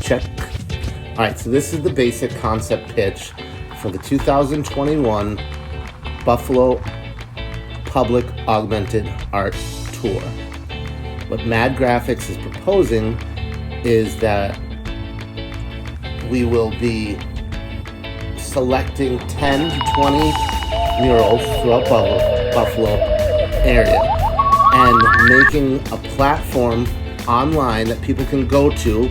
Check. All right, so this is the basic concept pitch for the 2021 Buffalo Public Augmented Art Tour. What Mad Graphics is proposing is that we will be selecting 10 to 20 murals throughout Buffalo area and making a platform online that people can go to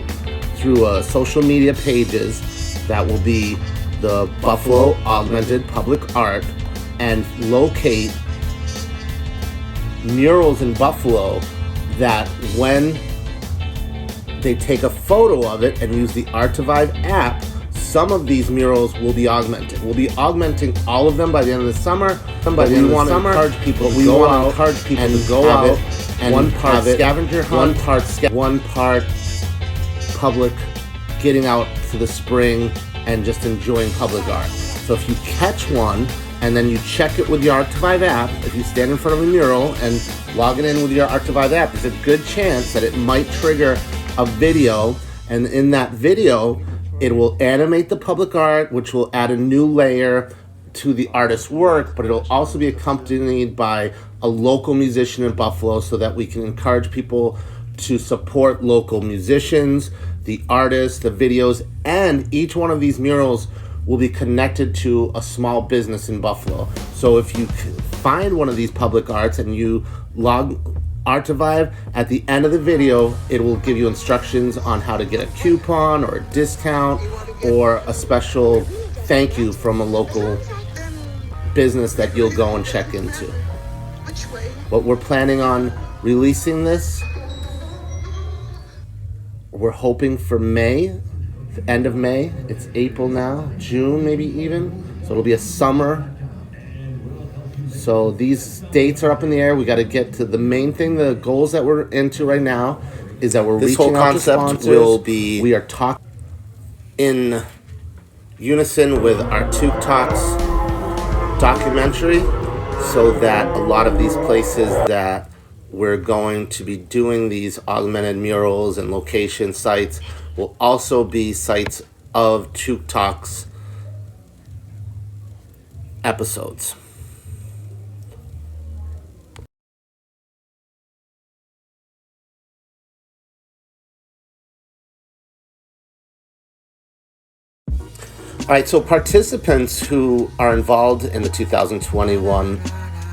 through social media pages that will be the Buffalo Augmented Public Art, and locate murals in Buffalo that when they take a photo of it and use the Art2Vive app, some of these murals will be augmented. We'll be augmenting all of them by the end of the summer. But we want to encourage people to go out and one part scavenger hunt, one part public getting out to the spring and just enjoying public art. So if you catch one and then you check it with your Art2Vive app, if you stand in front of a mural and log it in with your Art2Vive app, there's a good chance that it might trigger a video, and in that video it will animate the public art, which will add a new layer to the artist's work, but it'll also be accompanied by a local musician in Buffalo so that we can encourage people to support local musicians, the artists, the videos, and each one of these murals will be connected to a small business in Buffalo. So if you find one of these public arts and you log Art2Vive, at the end of the video, it will give you instructions on how to get a coupon or a discount or a special thank you from a local business that you'll go and check into. But we're planning on releasing this. We're hoping for May, the end of May. It's April now, June maybe even. So it'll be a summer. So these dates are up in the air. We got to get to the main thing. The goals that we're into right now is that we're reaching out to sponsors. We are talking in unison with our Took Talks documentary, so that a lot of these places that we're going to be doing these augmented murals and location sites will also be sites of Took Talks episodes. All right, so participants who are involved in the 2021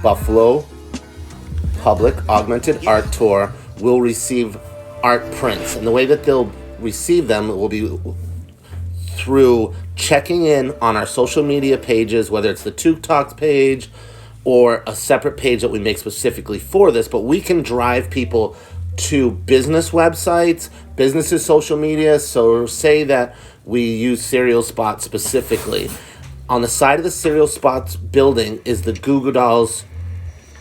Buffalo Public Augmented Art Tour will receive art prints. And the way that they'll receive them will be through checking in on our social media pages, whether it's the Took Talks page or a separate page that we make specifically for this. But we can drive people to business websites, businesses' social media. So say that we use Serial Spot specifically. On the side of the Serial Spot's building is the Goo Goo Dolls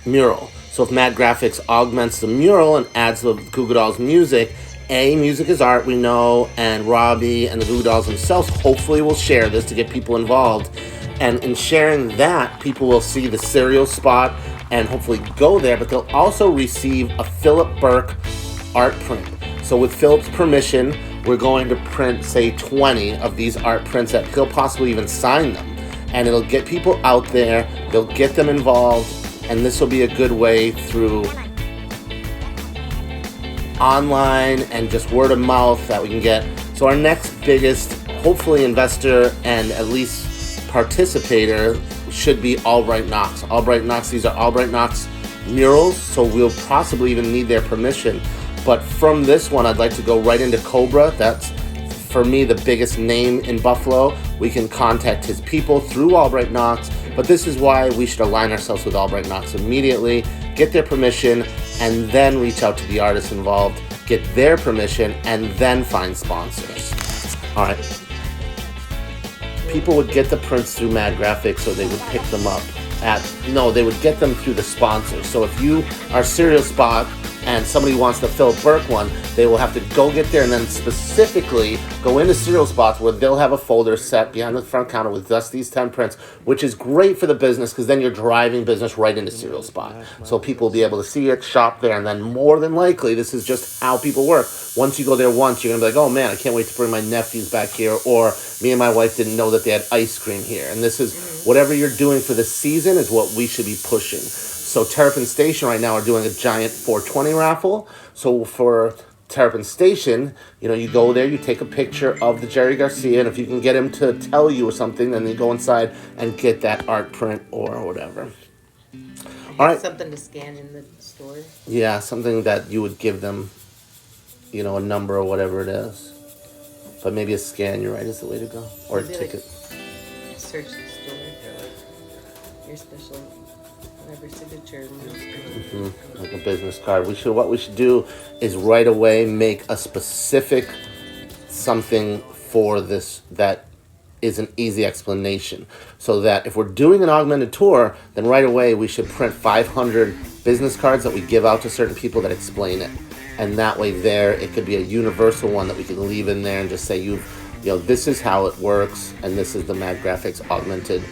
mural. So if Mad Graphics augments the mural and adds the Goo Goo Dolls music, music is art, we know, and Robbie and the Goo Goo Dolls themselves hopefully will share this to get people involved. And in sharing that, people will see the Serial Spot and hopefully go there, but they'll also receive a Philip Burke art print. So with Philip's permission, we're going to print, say, 20 of these art prints that he'll possibly even sign them. And it'll get people out there, they'll get them involved, and this will be a good way through online and just word of mouth that we can get. So our next biggest, hopefully, investor and at least participator should be Albright Knox. Albright Knox, these are Albright Knox murals, so we'll possibly even need their permission. But from this one, I'd like to go right into Cobra. That's, for me, the biggest name in Buffalo. We can contact his people through Albright Knox, but this is why we should align ourselves with Albright Knox immediately, get their permission, and then reach out to the artists involved, get their permission, and then find sponsors. All right. People would get the prints through Mad Graphics, or they would pick them up they would get them through the sponsors. So if you are Serial Spot and somebody wants the Philip Burke one, they will have to go get there and then specifically go into cereal spots where they'll have a folder set behind the front counter with just these 10 prints, which is great for the business because then you're driving business right into cereal spot. So people will be able to see it, shop there, and then more than likely, this is just how people work. Once you go there once, you're going to be like, oh man, I can't wait to bring my nephews back here, or me and my wife didn't know that they had ice cream here. And this is whatever you're doing for the season is what we should be pushing. So Terrapin Station right now are doing a giant 420 raffle. So for Terrapin Station, you know, you go there, you take a picture of the Jerry Garcia, and if you can get him to tell you or something, then you go inside and get that art print or whatever. All right. Something to scan in the store. Yeah, something that you would give them, you know, a number or whatever it is. But maybe a scan, you're right, is the way to go. Or a ticket. Like, search the store. Your special, whatever signature. Like a business card. What we should do is right away make a specific something for this that is an easy explanation. So that if we're doing an augmented tour, then right away we should print 500 business cards that we give out to certain people that explain it. And that way there, it could be a universal one that we can leave in there and just say, you know, this is how it works, and this is the Mad Graphics augmented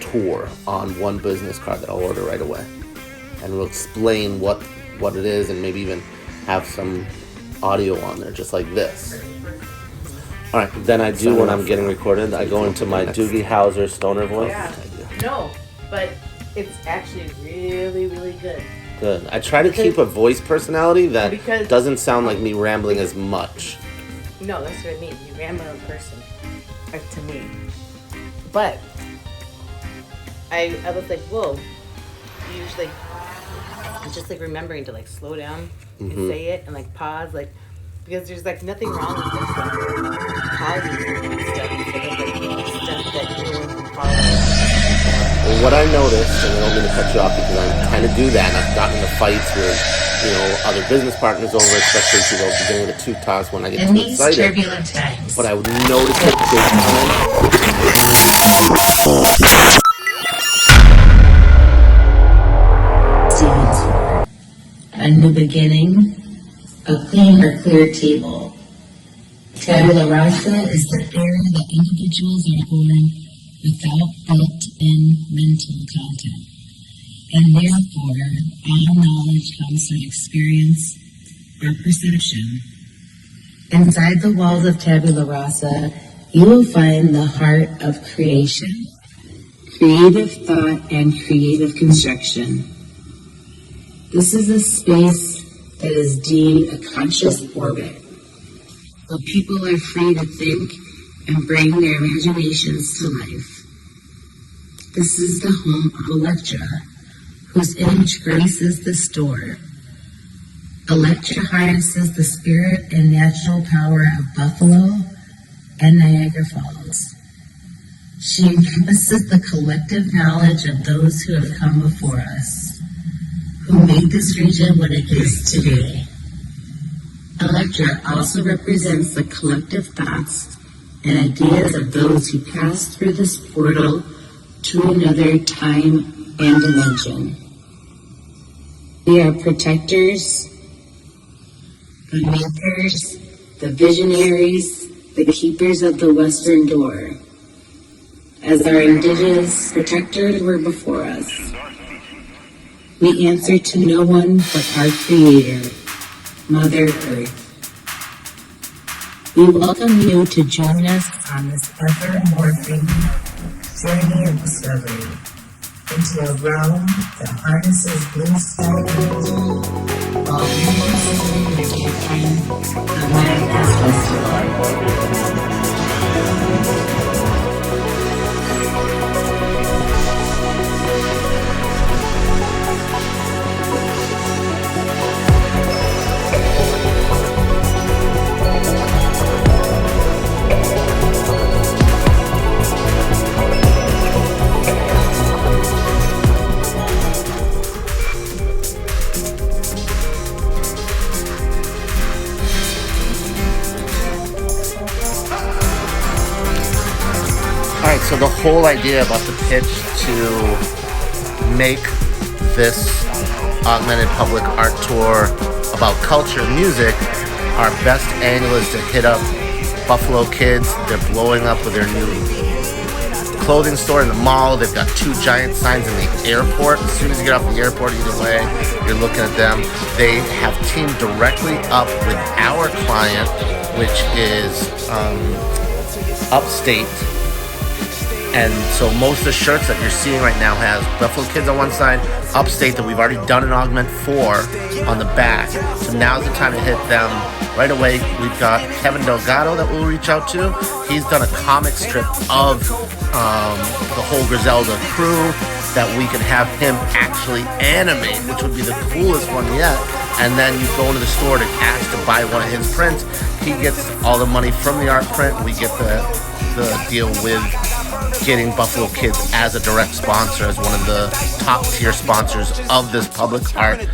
tour on one business card that I'll order right away. And we'll explain what it is, and maybe even have some audio on there, just like this. All right, then I do, when I'm getting recorded, I go into my Doogie Howser stoner voice. Yeah. No, but it's actually really, really good. Good. I try to keep a voice personality that doesn't sound like me rambling as much. No, that's what I mean. You ramble in person, to me. But I was like, whoa. You usually, just like remembering to like slow down and say it and like pause, like, because there's like nothing wrong with this like pauses and stuff. Instead of like stuff that everyone can follow. Well, what I noticed, and I don't mean to cut you off because I kind of do that, and I've gotten into fights with, you know, other business partners over, especially to the beginning of the two toss when I get too excited. But I would notice it big time. A new beginning, a clean or clear table. Tabula rasa is the era that individuals are born without built-in mental content. And therefore, all knowledge comes from experience or perception. Inside the walls of tabula rasa, you will find the heart of creation, creative thought, and creative construction. This is a space that is deemed a conscious orbit, where people are free to think and bring their imaginations to life. This is the home of Electra, whose image graces the store. Electra harnesses the spirit and natural power of Buffalo and Niagara Falls. She encompasses the collective knowledge of those who have come before us, who made this region what it is today. Electra also represents the collective thoughts and ideas of those who passed through this portal to another time and dimension. We are protectors, the makers, the visionaries, the keepers of the Western Door. As our indigenous protectors were before us, we answer to no one but our Creator, Mother Earth. We welcome you to join us on this ever-morphing journey of discovery into a realm that harnesses blue sky energy while witnessing the beginning of Manifest Festival. So the whole idea about the pitch to make this augmented public art tour about culture and music, our best angle is to hit up Buffalo Kids. They're blowing up with their new clothing store in the mall. They've got 2 giant signs in the airport. As soon as you get off the airport, either way, you're looking at them. They have teamed directly up with our client, which is Upstate. And so most of the shirts that you're seeing right now has Buffalo Kids on one side, Upstate that we've already done an augment for on the back. So now's the time to hit them right away. We've got Kevin Delgado that we'll reach out to. He's done a comic strip of the whole Griselda crew that we can have him actually animate, which would be the coolest one yet. And then you go into the store to ask to buy one of his prints. He gets all the money from the art print. We get the deal with getting Buffalo Kids as a direct sponsor, as one of the top tier sponsors of this public art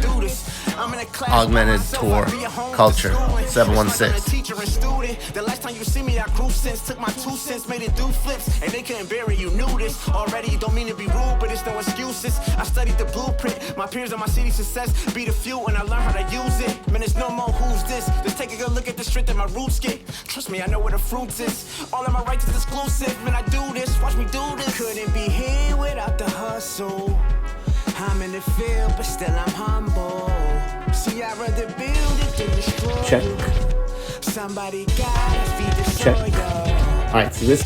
augmented tour culture. 716. The last time you see me, I grew since took my 2 cents, made it do flips, and they couldn't bury. You knew this already. Don't mean to be rude, but it's no excuses. I studied the blueprint. My peers on my city success be the few, and I learned how to use it. Man, it's no more who's this. Just take a good look at the strength that my roots get. Trust me, I know where the fruits is. All of my rights is exclusive. Man, I do this. Watch me do this. Couldn't be here without the hustle. I'm in the field, but still I'm humble. See, I'd rather build it than destroy. Check. Somebody gotta feed the Check. soil. All right, so this